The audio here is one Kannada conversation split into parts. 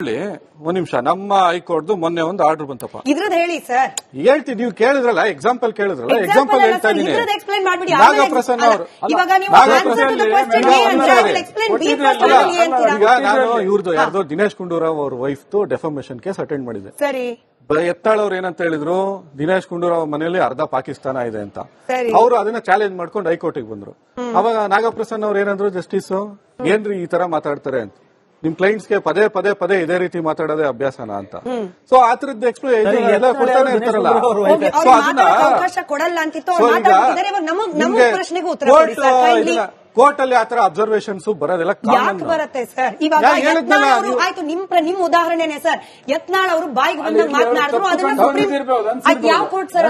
ತಗೊಳ್ಳಿ, ಒಂದ್ ನಿಮಿಷ. ನಮ್ಮ ಹೈಕೋರ್ಟ್ ಮೊನ್ನೆ ಒಂದು ಆರ್ಡರ್ ಬಂತಪ್ಪ, ಇದ್ರದ್ದು ಹೇಳಿ ಸರ್. ಹೇಳ್ತೀನಿ, ನೀವು ಕೇಳಿದ್ರಲ್ಲ, ಎಕ್ಸಾಂಪಲ್ ಕೇಳಿದ್ರಲ್ಲ, ಎಕ್ಸಾಂಪಲ್ ಹೇಳ್ತಾ ಇದೀನಿ. ನಾಗಪ್ರಸನ್ನ ಅವರು, ಈಗ ನಾನು ಇವ್ರದ್ದು ಯಾರ್ದೋ ದಿನೇಶ್ ಗುಂಡೂರಾವ್ ಅವ್ರ ವೈಫ್ದು ಡೆಫಾಮೇಶನ್ ಕೇಸ್ ಅಟೆಂಡ್ ಮಾಡಿದೆ. ಸರಿ, ಎತ್ತಾಳ್ ಅವ್ರು ಏನಂತ ಹೇಳಿದ್ರು, ದಿನೇಶ್ ಗುಂಡೂರಾವ್ ಮನೆಯಲ್ಲಿ ಅರ್ಧ ಪಾಕಿಸ್ತಾನ ಇದೆ ಅಂತ. ಅವರು ಅದನ್ನ ಚಾಲೆಂಜ್ ಮಾಡ್ಕೊಂಡು ಹೈಕೋರ್ಟಿಗೆ ಬಂದ್ರು. ಅವಾಗ ನಾಗಪ್ರಸನ್ನ ಅವ್ರು ಏನಂದ್ರು, ಜಸ್ಟಿಸ್ ಏನ್ರಿ ಈ ತರ ಮಾತಾಡ್ತಾರೆ ಅಂತ, ನಿಮ್ ಕ್ಲೈಂಟ್ಸ್ ಗೆ ಪದೇ ಪದೇ ಪದೇ ಇದೇ ರೀತಿ ಮಾತಾಡೋದೇ ಅಭ್ಯಾಸನ ಅಂತ. ಸೊ ಆ ತರದ್ದು ಎಕ್ಸ್ಪ್ಲೇನ್ ಎಲ್ಲ ಕೊಡ್ತಾನೆ ಇರ್ತಾರಲ್ಲ. ಸೊ ಅದನ್ನ ಕೋರ್ಟ್ ಅಲ್ಲಿ ಆತರ ಅಬ್ಸರ್ವೇಷನ್ಸ್ ಬರೋದೆಲ್ಲ ಯಾಕೆ ಬರುತ್ತೆ ಸರ್? ಇವಾಗ ಆಯ್ತು, ನಿಮ್ ಉದಾಹರಣೆನೆ ಸರ್. ಯತ್ನಾಳ್ ಅವರು ಬಾಯಿಗೆ ಬಂದಾಗ ಮಾತನಾಡಿದ್ರು, ಅದನ್ನ ಯಾವ ಕೋರ್ಟ್ ಸರ್?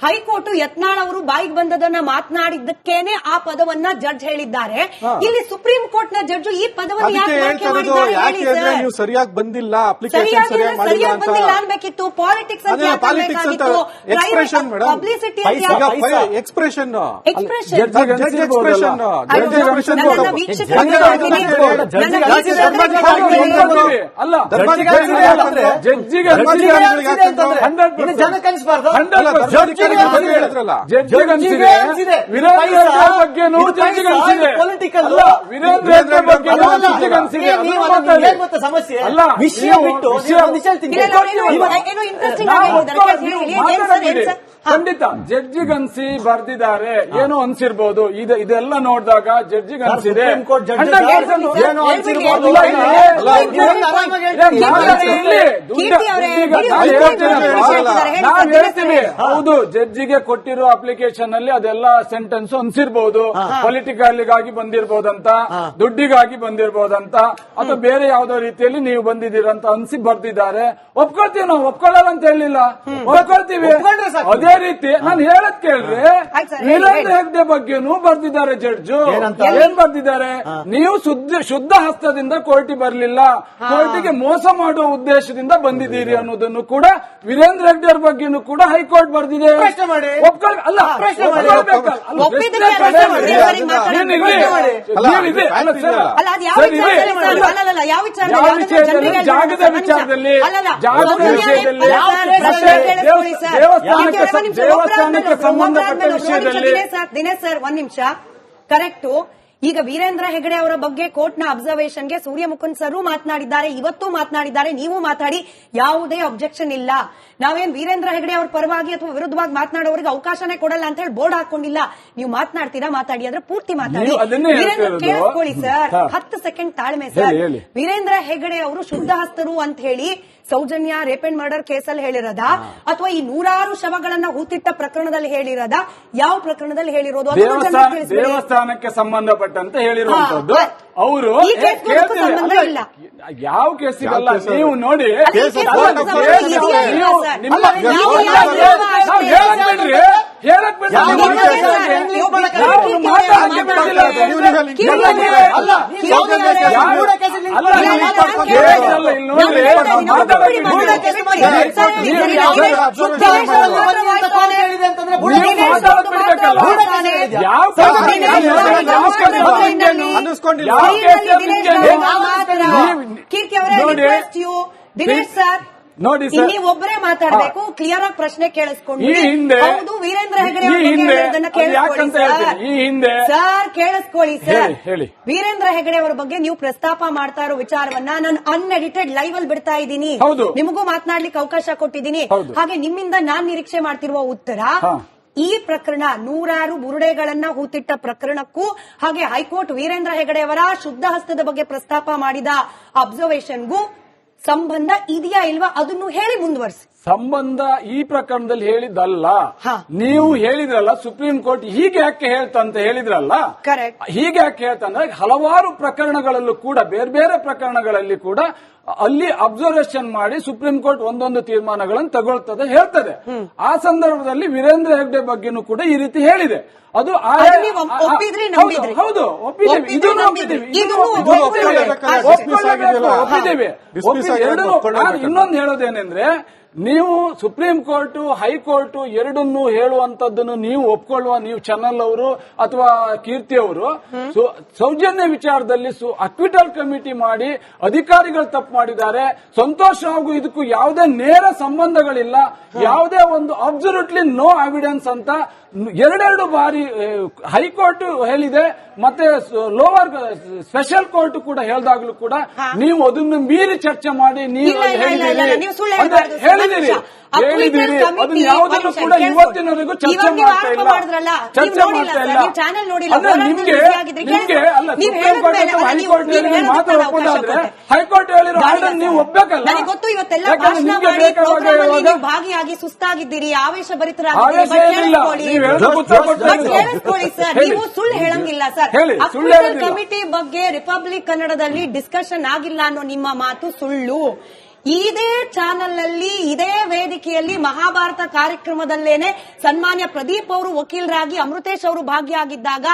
ಹೈಕೋರ್ಟ್ ಯತ್ನಾಳ್ ಅವರು ಬಾಯಿಗೆ ಬಂದದನ್ನ ಮಾತನಾಡಿದ್ದಕ್ಕೇನೆ ಆ ಪದವನ್ನ ಜಡ್ಜ್ ಹೇಳಿದ್ದಾರೆ. ಇಲ್ಲಿ ಸುಪ್ರೀಂ ಕೋರ್ಟ್ ನ ಜಡ್ಜ್ ಈ ಪದವನ್ನು ನೀವು ಸರಿಯಾಗಿ ಬಂದಿಲ್ಲ, ಅಪ್ಲಿಕೇಶನ್ ಸರಿಯಾಗಿ ಬಂದಿಲ್ಲ ಅನ್ಬೇಕಿತ್ತು. ಪಾಲಿಟಿಕ್ಸ್ ಎಕ್ಸ್ಪ್ರೆಷನ್ ಪಬ್ಲಿಸಿಟಿ ಎಕ್ಸ್ಪ್ರೆಷನ್ ಸಮಸ್ಯೆ ಅಲ್ಲ, ವಿಷಯ ಬಿಟ್ಟು ಖಂಡಿತ ಜಡ್ಜಿಗನ್ಸಿ ಬರ್ದಿದ್ದಾರೆ, ಏನೋ ಅನ್ಸಿರ್ಬೋದು. ಇದೆಲ್ಲ ನೋಡಿದಾಗ ಜಡ್ಜಿಗನ್ಸಿದೆ, ಹೇಳ್ತೀವಿ. ಹೌದು, ಜಡ್ಜಿಗೆ ಕೊಟ್ಟಿರೋ ಅಪ್ಲಿಕೇಶನ್ ಅಲ್ಲಿ ಅದೆಲ್ಲ ಸೆಂಟೆನ್ಸ್ ಅನ್ಸಿರ್ಬೋದು, ಪೊಲಿಟಿಕಲ್ಗಾಗಿ ಬಂದಿರ್ಬೋದಂತ, ದುಡ್ಡಿಗಾಗಿ ಬಂದಿರ್ಬೋದಂತ, ಅಥವಾ ಬೇರೆ ಯಾವ್ದೋ ರೀತಿಯಲ್ಲಿ ನೀವು ಬಂದಿದ್ದೀರಂತ ಅನ್ಸಿ ಬರ್ದಿದ್ದಾರೆ. ಒಪ್ಕೊಳ್ತೀವಿ, ನಾವು ಒಪ್ಕೊಳ್ಳಲ್ಲ ಅಂತ ಹೇಳಿಲ್ಲ, ಒಪ್ಕೊಳ್ತೀವಿ. ಅದೇ ರೀತಿ ನಾನು ಹೇಳದ್ ಕೇಳ್ರಿ, ವೀರೇಂದ್ರ ಹೆಗ್ಡೆ ಬಗ್ಗೆನೂ ಬರ್ದಿದ್ದಾರೆ ಜಡ್ಜು. ಏನ್ ಬರ್ದಿದ್ದಾರೆ? ನೀವು ಶುದ್ಧ ಹಸ್ತದಿಂದ ಕೋರ್ಟಿಗೆ ಬರ್ಲಿಲ್ಲ, ಕೋರ್ಟಿಗೆ ಮೋಸ ಮಾಡುವ ಉದ್ದೇಶದಿಂದ ಬಂದಿದ್ದೀರಿ ಅನ್ನೋದನ್ನು ಕೂಡ ವೀರೇಂದ್ರ ಹೆಗ್ಡೆ ಅವ್ರ ಬಗ್ಗೆನೂ ಕೂಡ ಹೈಕೋರ್ಟ್ ಬರ್ದಿದೆ. ಅಲ್ಲ, ಜಾಗದ ವಿಚಾರದಲ್ಲಿ, ದೇವಸ್ಥಾನಕ್ಕೆ ಸಂಬಂಧಪಟ್ಟ ವಿಷಯದಲ್ಲಿ. ದಿನೇಶ್ ಸರ್, ಒಂದ್ ನಿಮಿಷ. ಕರೆಕ್ಟು. ಈಗ ವೀರೇಂದ್ರ ಹೆಗಡೆ ಅವರ ಬಗ್ಗೆ ಕೋರ್ಟ್ನ ಅಬ್ಸರ್ವೇಷನ್ಗೆ ಸೂರ್ಯ ಮುಕುಂದ್ ಸರ್ ಮಾತನಾಡಿದ್ದಾರೆ, ಇವತ್ತು ಮಾತನಾಡಿದ್ದಾರೆ, ನೀವು ಮಾತಾಡಿ, ಯಾವುದೇ ಅಬ್ಜೆಕ್ಷನ್ ಇಲ್ಲ. ನಾವೇನ್ ವೀರೇಂದ್ರ ಹೆಗಡೆ ಅವ್ರ ಪರವಾಗಿ ಅಥವಾ ವಿರುದ್ಧವಾಗಿ ಮಾತನಾಡೋರಿಗೆ ಅವಕಾಶನೇ ಕೊಡಲ್ಲ ಅಂತ ಹೇಳಿ ಬೋರ್ಡ್ ಹಾಕೊಂಡಿಲ್ಲ. ನೀವು ಮಾತನಾಡ್ತೀರಾ, ಮಾತಾಡಿ, ಆದ್ರೆ ಪೂರ್ತಿ ಮಾತಾಡಿ. ಕೇಳಿಸ್ಕೊಳ್ಳಿ ಸರ್, 10 ಸೆಕೆಂಡ್ ತಾಳ್ಮೆ ಸರ್. ವೀರೇಂದ್ರ ಹೆಗಡೆ ಅವರು ಶುದ್ಧ ಹಸ್ತರು ಅಂತ ಹೇಳಿ ಸೌಜನ್ಯ ರೇಪ್ ಅಂಡ್ ಮರ್ಡರ್ ಕೇಸಲ್ಲಿ ಹೇಳಿರೋದ, ಅಥವಾ ಈ 100 ಶವಗಳನ್ನ ಹೂತಿಟ್ಟ ಪ್ರಕರಣದಲ್ಲಿ ಹೇಳಿರೋದ, ಯಾವ ಪ್ರಕರಣದಲ್ಲಿ ಹೇಳಿರೋದು? ದೇವಸ್ಥಾನಕ್ಕೆ ಸಂಬಂಧಪಟ್ಟಂತೆ ಹೇಳಿರುವಂತದ್ದು. ಅವರು ಯಾವ ಕೇಸಿಗಲ್ಲ, ನೀವು ನೋಡಿ ಹೇಳಕ್ ದಿನೇಶ್ ಸರ್ ನೋಡಿ ಸರ್, ನೀವು ಒಬ್ಬರೇ ಮಾತಾಡಬೇಕು, ಕ್ಲಿಯರ್ ಆಗಿ ಪ್ರಶ್ನೆ ಕೇಳಿಸ್ಕೊಂಡು. ಹೌದು, ವೀರೇಂದ್ರ ಹೆಗಡೆ ಸರ್ ಕೇಳಿಸ್ಕೊಳ್ಳಿ ಸರ್. ವೀರೇಂದ್ರ ಹೆಗಡೆ ಅವರ ಬಗ್ಗೆ ನೀವು ಪ್ರಸ್ತಾಪ ಮಾಡ್ತಾ ಇರೋ ವಿಚಾರವನ್ನ ನಾನು ಅನ್ಎಡಿಟೆಡ್ ಲೈವ್ ಅಲ್ಲಿ ಬಿಡ್ತಾ ಇದ್ದೀನಿ, ನಿಮಗೂ ಮಾತನಾಡ್ಲಿಕ್ಕೆ ಅವಕಾಶ ಕೊಟ್ಟಿದ್ದೀನಿ. ಹಾಗೆ ನಿಮ್ಮಿಂದ ನಾನ್ ನಿರೀಕ್ಷೆ ಮಾಡ್ತಿರುವ ಉತ್ತರ, ಈ ಪ್ರಕರಣ 100 ಬುರುಡೆಗಳನ್ನ ಹೂತಿಟ್ಟ ಪ್ರಕರಣಕ್ಕೂ ಹಾಗೆ ಹೈಕೋರ್ಟ್ ವೀರೇಂದ್ರ ಹೆಗಡೆ ಅವರ ಶುದ್ಧ ಹಸ್ತದ ಬಗ್ಗೆ ಪ್ರಸ್ತಾಪ ಮಾಡಿದ ಅಬ್ಸರ್ವೇಷನ್ಗೂ ಸಂಬಂಧ ಇದೆಯಾ ಇಲ್ವಾ ಅದನ್ನು ಹೇಳಿ ಮುಂದುವರಿಸಿ. ಸಂಬಂಧ ಈ ಪ್ರಕರಣದಲ್ಲಿ ಹೇಳಿದ್ದಲ್ಲ, ನೀವು ಹೇಳಿದ್ರಲ್ಲ ಸುಪ್ರೀಂ ಕೋರ್ಟ್ ಹೀಗೆ ಯಾಕೆ ಹೇಳ್ತಂತ ಹೇಳಿದ್ರಲ್ಲ. ಹೀಗೆ ಯಾಕೆ ಹೇಳ್ತಂದ್ರೆ ಹಲವಾರು ಪ್ರಕರಣಗಳಲ್ಲೂ ಕೂಡ, ಬೇರೆ ಬೇರೆ ಪ್ರಕರಣಗಳಲ್ಲಿ ಕೂಡ ಅಲ್ಲಿ ಅಬ್ಸರ್ವೇಷನ್ ಮಾಡಿ ಸುಪ್ರೀಂ ಕೋರ್ಟ್ ಒಂದೊಂದು ತೀರ್ಮಾನಗಳನ್ನು ತಗೊಳ್ತದೆ, ಹೇಳ್ತದೆ. ಆ ಸಂದರ್ಭದಲ್ಲಿ ವೀರೇಂದ್ರ ಹೆಗ್ಡೆ ಬಗ್ಗೆನೂ ಕೂಡ ಈ ರೀತಿ ಹೇಳಿದೆ. ಅದು ಹೌದು, ಒಪ್ಪಿದ್ದೇವೆ, ಇದು ಒಪ್ಪಿದ್ದೇವೆ. ಇನ್ನೊಂದು ಹೇಳೋದೇನೆಂದ್ರೆ, ನೀವು ಸುಪ್ರೀಂ ಕೋರ್ಟ್ ಹೈಕೋರ್ಟ್ ಎರಡನ್ನೂ ಹೇಳುವಂತದ್ದನ್ನು ನೀವು ಒಪ್ಕೊಳ್ಳುವ ನೀವು ಚಾನಲ್ ಅವರು ಅಥವಾ ಕೀರ್ತಿ ಅವರು ಸೌಜನ್ಯ ವಿಚಾರದಲ್ಲಿ ಅಕ್ವಿಟಲ್ ಕಮಿಟಿ ಮಾಡಿ ಅಧಿಕಾರಿಗಳು ತಪ್ಪು ಮಾಡಿದ್ದಾರೆ. ಸಂತೋಷ್ ರಾವ್ಗೂ ಇದಕ್ಕೂ ಯಾವುದೇ ನೇರ ಸಂಬಂಧಗಳಿಲ್ಲ, ಯಾವುದೇ ಒಂದು ಅಬ್ಸಲ್ಯೂಟ್ಲಿ ನೋ ಎವಿಡೆನ್ಸ್ ಅಂತ ಎರಡೆರಡು ಬಾರಿ ಹೈಕೋರ್ಟ್ ಹೇಳಿದೆ, ಮತ್ತೆ ಲೋವರ್ ಸ್ಪೆಷಲ್ ಕೋರ್ಟ್ ಕೂಡ ಹೇಳಿದಾಗ್ಲೂ ಕೂಡ ನೀವು ಅದನ್ನು ಮೀರಿ ಚರ್ಚೆ ಮಾಡಿ ನೀವು ಹೇಳಿದಿರಿ ಅದನ್ನ ಯಾವುದನ್ನು ಕೂಡ ಇವತ್ತಿನವರೆಗೂ ಚರ್ಚೆ ಮಾಡ್ತಾ ಇಲ್ಲ. ಅಂದ್ರೆ ನಿಮ್ಗೆ ಅಲ್ಲ ಸುಪ್ರೀಂ ಕೋರ್ಟ್ ಅಥವಾ ಹೈಕೋರ್ಟ್ ಹೇಳಿ ಮಾತ್ರ ಒಪ್ಪೋದಾದ್ರೆ ಹೈಕೋರ್ಟ್ ಹೇಳಿರೋ ಆರ್ಡರ್ ನೀವು ಒಪ್ಪಬೇಕಲ್ಲ. ಗೊತ್ತು ಇವತ್ತೆಲ್ಲ ಭಾಷಣ ಮಾಡಿ ನೀವು ಭಾಗಿಯಾಗಿ ಸುಸ್ತಾಗಿದ್ದೀರಿ, ಆವೇಶ ಭರಿತರಾಗಿದ್ದೀರಿ. ಸರ್ ನೀವು ಸುಳ್ಳು ಹೇಳಂಗಿಲ್ಲ ಸರ್. ಅಕ್ವಿಟಲ್ ಕಮಿಟಿ ಬಗ್ಗೆ ರಿಪಬ್ಲಿಕ್ ಕನ್ನಡದಲ್ಲಿ ಡಿಸ್ಕಷನ್ ಆಗಿಲ್ಲ ಅನ್ನೋ ನಿಮ್ಮ ಮಾತು ಸುಳ್ಳು. ಇದೇ ಚಾನೆಲ್ ನಲ್ಲಿ ಇದೇ ವೇದಿಕೆಯಲ್ಲಿ ಮಹಾಭಾರತ ಕಾರ್ಯಕ್ರಮದಲ್ಲೇನೆ ಸನ್ಮಾನ್ಯ ಪ್ರದೀಪ್ ಅವರು ವಕೀಲರಾಗಿ ಅಮೃತೇಶ್ ಅವರು ಭಾಗಿಯಾಗಿದ್ದಾಗ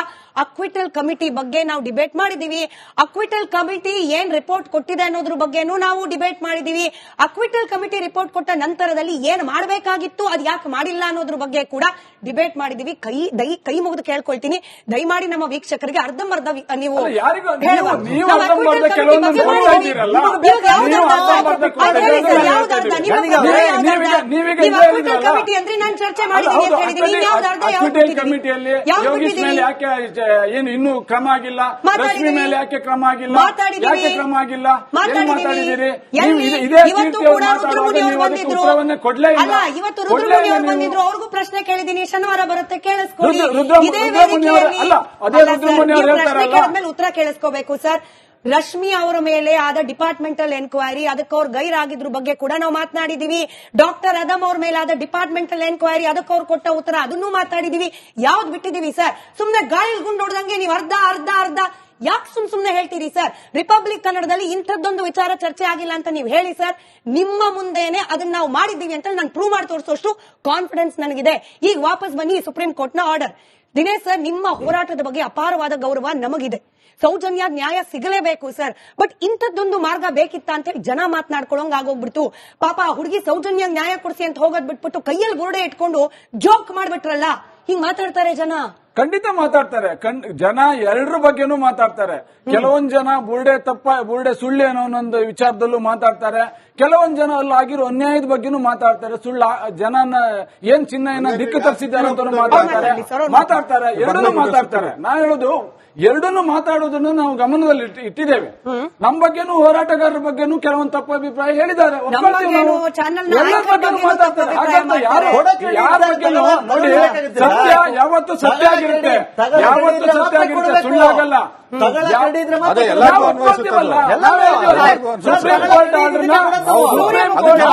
ಅಕ್ವಿಟಲ್ ಕಮಿಟಿ ಬಗ್ಗೆ ನಾವು ಡಿಬೇಟ್ ಮಾಡಿದೀವಿ. ಅಕ್ವಿಟಲ್ ಕಮಿಟಿ ಏನ್ ರಿಪೋರ್ಟ್ ಕೊಟ್ಟಿದೆ ಅನ್ನೋದ್ರ ಬಗ್ಗೆನೂ ನಾವು ಡಿಬೇಟ್ ಮಾಡಿದೀವಿ. ಅಕ್ವಿಟಲ್ ಕಮಿಟಿ ರಿಪೋರ್ಟ್ ಕೊಟ್ಟ ನಂತರದಲ್ಲಿ ಏನ್ ಮಾಡಬೇಕಾಗಿತ್ತು, ಅದು ಯಾಕೆ ಮಾಡಿಲ್ಲ ಅನ್ನೋದ್ರ ಬಗ್ಗೆ ಕೂಡ ಡಿಬೇಟ್ ಮಾಡಿದೀವಿ. ಕೈ ಮುಗಿದು ಕೇಳ್ಕೊಳ್ತೀನಿ, ದಯಮಾಡಿ ನಮ್ಮ ವೀಕ್ಷಕರಿಗೆ ಅರ್ಧಂಬರ್ಧ ನೀವು ಕಮಿಟಿ ಅಂದ್ರೆ ನಾನು ಚರ್ಚೆ ಮಾಡಿದ್ದೀನಿ ಅಂತ ಹೇಳಿದ್ದೀನಿ. ಕಮಿಟಿಯಲ್ಲಿ ಏನು ಇನ್ನೂ ಕ್ರಮ ಆಗಿಲ್ಲ, ರಶ್ಮಿ ಮೇಲೆ ಯಾಕೆ ಕ್ರಮ ಆಗಿಲ್ಲ, ಯಾಕೆ ಕ್ರಮ ಆಗಿಲ್ಲ ಮಾತಾಡಿದ್ದೀರಿ? ಇವತ್ತು ಕೂಡ ರುದ್ರಮುನಿ ಅವರು ಬಂದಿದ್ರು, ಅಲ್ಲ ಇವತ್ತು ರುದ್ರಮುನಿ ಅವರು ಬಂದಿದ್ರು, ಅವ್ರಿಗೂ ಪ್ರಶ್ನೆ ಕೇಳಿದೀನಿ, ಶನಿವಾರ ಬರುತ್ತೆ ಕೇಳಿಸ್ಕೊಳ್ಳಿ. ಇದೇ ವೇದಿಕೆಯಲ್ಲಿ ಉತ್ತರ ಕೇಳಿಸ್ಕೋಬೇಕು ಸರ್. ರಶ್ಮಿ ಅವರ ಮೇಲೆ ಆದ ಡಿಪಾರ್ಟ್ಮೆಂಟಲ್ ಎನ್ಕ್ವೈರಿ, ಅದಕ್ಕೆ ಅವ್ರು ಗೈರಾಗಿದ್ರ ಬಗ್ಗೆ ಕೂಡ ನಾವು ಮಾತನಾಡಿದೀವಿ. ಡಾಕ್ಟರ್ ಅದಮ್ ಅವ್ರ ಮೇಲೆ ಆದ ಡಿಪಾರ್ಟ್ಮೆಂಟಲ್ ಎನ್ಕ್ವೈರಿ, ಅದಕ್ಕೆ ಅವ್ರು ಕೊಟ್ಟ ಉತ್ತರ ಅದನ್ನೂ ಮಾತಾಡಿದೀವಿ. ಯಾವ್ದು ಬಿಟ್ಟಿದೀವಿ ಸರ್? ಸುಮ್ನೆ ಗಾಳಿ ಗುಂಡು ಹೊಡೆದಂಗೆ ನೀವು ಅರ್ಧ ಯಾಕೆ ಸುಮ್ನೆ ಹೇಳ್ತೀರಿ ಸರ್? ರಿಪಬ್ಲಿಕ್ ಕನ್ನಡದಲ್ಲಿ ಇಂಥದ್ದೊಂದು ವಿಚಾರ ಚರ್ಚೆ ಆಗಿಲ್ಲ ಅಂತ ನೀವು ಹೇಳಿ ಸರ್. ನಿಮ್ಮ ಮುಂದೆನೆ ಅದನ್ನ ನಾವು ಮಾಡಿದ್ದೀವಿ ಅಂತ ನಾನು ಪ್ರೂವ್ ಮಾಡಿ ತೋರಿಸೋಷ್ಟು ಕಾನ್ಫಿಡೆನ್ಸ್ ನನಗಿದೆ. ಈಗ ವಾಪಸ್ ಬನ್ನಿ ಸುಪ್ರೀಂ ಕೋರ್ಟ್ ನ ಆರ್ಡರ್. ದಿನೇಶ್ ಸರ್, ನಿಮ್ಮ ಹೋರಾಟದ ಬಗ್ಗೆ ಅಪಾರವಾದ ಗೌರವ ನಮಗಿದೆ. ಸೌಜನ್ಯ ನ್ಯಾಯ ಸಿಗಲೇಬೇಕು ಸರ್. ಬಟ್ ಇಂಥದ್ದೊಂದು ಮಾರ್ಗ ಬೇಕಿತ್ತ ಅಂತ ಹೇಳಿ ಜನ ಮಾತನಾಡ್ಕೊಳ್ಳೋಂಗ್ ಆಗೋಗ್ಬಿಡ್ತು. ಪಾಪ ಹುಡುಗಿ ಸೌಜನ್ಯ ನ್ಯಾಯ ಕೊಡಿಸಿ ಅಂತ ಹೋಗೋದ್ ಬಿಟ್ಬಿಟ್ಟು ಕೈಯಲ್ಲಿ ಬೋರ್ಡೆ ಇಟ್ಕೊಂಡು ಜೋಕ್ ಮಾಡ್ಬಿಟ್ರಲ್ಲ, ಹಿಂಗ್ ಮಾತಾಡ್ತಾರೆ ಜನ. ಖಂಡಿತ ಮಾತಾಡ್ತಾರೆ ಜನ, ಎರಡರ ಬಗ್ಗೆನೂ ಮಾತಾಡ್ತಾರೆ. ಕೆಲವೊಂದ್ ಜನ ಬುರ್ಡೆ ಸುಳ್ಳು ಅನ್ನೋ ಒಂದು ವಿಚಾರದಲ್ಲೂ ಮಾತಾಡ್ತಾರೆ. ಕೆಲವೊಂದ್ ಜನ ಅಲ್ಲಿ ಆಗಿರೋ ಅನ್ಯಾಯದ ಬಗ್ಗೆನೂ ಮಾತಾಡ್ತಾರೆ. ಸುಳ್ಳು ಜನನ ಏನ್ ಚಿಹ್ನೆಯನ್ನ ದಿಕ್ಕು ತಪ್ಪಿಸಿದ್ದಾರೆ ಅಂತ ಮಾತಾಡ್ತಾರೆ. ಎರಡನ್ನೂ ಮಾತಾಡ್ತಾರೆ. ನಾ ಹೇಳೋದು ಎರಡನ್ನೂ ಮಾತಾಡೋದನ್ನು ನಾವು ಗಮನದಲ್ಲಿ ಇಟ್ಟಿದ್ದೇವೆ. ನಮ್ಮ ಬಗ್ಗೆನೂ ಹೋರಾಟಗಾರರ ಬಗ್ಗೆನೂ ಕೆಲವೊಂದು ತಪ್ಪು ಅಭಿಪ್ರಾಯ ಹೇಳಿದ್ದಾರೆ. ಎಲ್ಲರ ಬಗ್ಗೆನೂ ಮಾತಾಡ್ತಾರೆ. ಹಾಗಂತ ಯಾರ ಬಗ್ಗೆನೂ ನೋಡಿ, ಸತ್ಯ ಯಾವತ್ತು ಸತ್ಯ ಆಗಿರುತ್ತೆ, ಯಾವತ್ತು ಸತ್ಯ ಆಗಿರುತ್ತೆ, ಸುಳ್ಳಾಗಲ್ಲ. ಸುಪ್ರೀಂ ಕೋರ್ಟ್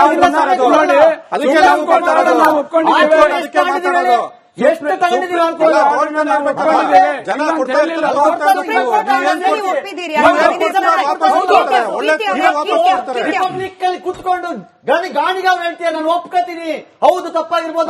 ಆರ್ಡರ್ನ ನಾವು ಒಪ್ಕೊಂಡಿದ್ದೇವೆ. ಎಷ್ಟು ತಗೊಂಡಿದ್ದೀವಿ ರಿಪಬ್ಲಿಕ್ ಅಲ್ಲಿ ಕುತ್ಕೊಂಡು ಗಾಣಿಗಾವ್ ಹೇಳ್ತೀಯ, ನಾನು ಒಪ್ಕೋತೀನಿ, ಹೌದು ತಪ್ಪಾಗಿರ್ಬೋದು.